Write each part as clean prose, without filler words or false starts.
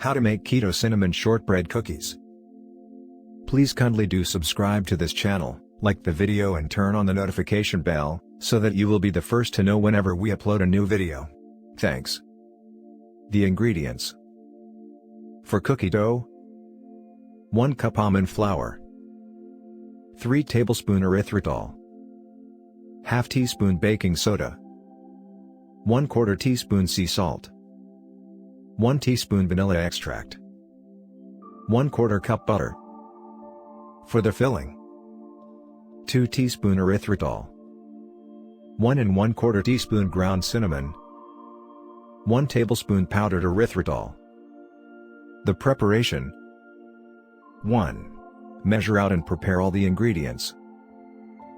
How to make Keto Cinnamon Shortbread Cookies. Please kindly do subscribe to this channel, like the video and turn on the notification bell, so that you will be the first to know whenever we upload a new video. Thanks. The ingredients. For cookie dough: 1 cup almond flour, 3 tablespoon erythritol, ½ teaspoon baking soda, 1/4 teaspoon sea salt, 1 teaspoon vanilla extract, 1/4 cup butter. For the filling: 2 teaspoon erythritol, 1 1/4 teaspoon ground cinnamon, 1 tablespoon powdered erythritol. The preparation: 1. Measure out and prepare all the ingredients.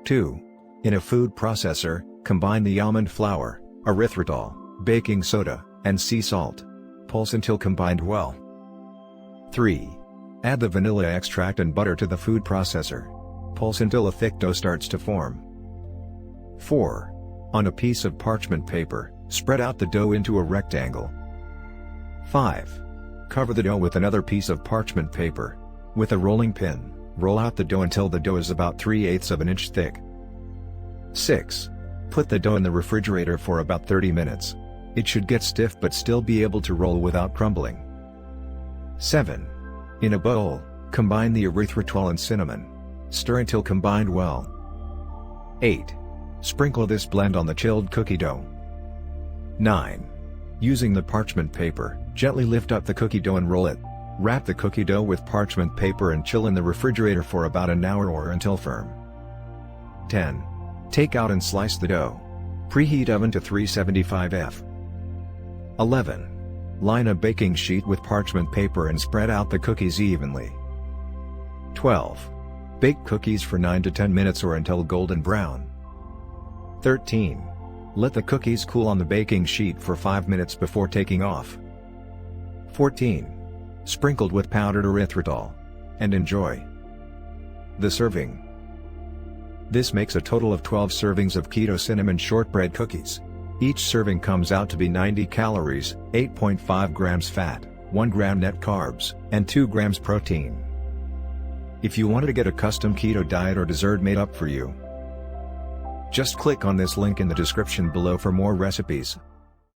2. In a food processor, combine the almond flour, erythritol, baking soda, and sea salt. Pulse until combined well. 3. Add the vanilla extract and butter to the food processor. Pulse until a thick dough starts to form. 4. On a piece of parchment paper, spread out the dough into a rectangle. 5. Cover the dough with another piece of parchment paper. With a rolling pin, roll out the dough until the dough is about 3/8 of an inch thick. 6. Put the dough in the refrigerator for about 30 minutes. It should get stiff but still be able to roll without crumbling. 7. In a bowl, combine the erythritol and cinnamon. Stir until combined well. 8. Sprinkle this blend on the chilled cookie dough. 9. Using the parchment paper, gently lift up the cookie dough and roll it. Wrap the cookie dough with parchment paper and chill in the refrigerator for about an hour or until firm. 10. Take out and slice the dough. Preheat oven to 375 F. 11. Line a baking sheet with parchment paper and spread out the cookies evenly. 12. Bake cookies for 9 to 10 minutes or until golden brown. 13. Let the cookies cool on the baking sheet for 5 minutes before taking off. 14. Sprinkled with powdered erythritol. And enjoy. The serving. This makes a total of 12 servings of Keto Cinnamon Shortbread Cookies. Each serving comes out to be 90 calories, 8.5 grams fat, 1 gram net carbs, and 2 grams protein. If you wanted to get a custom keto diet or dessert made up for you, just click on this link in the description below for more recipes.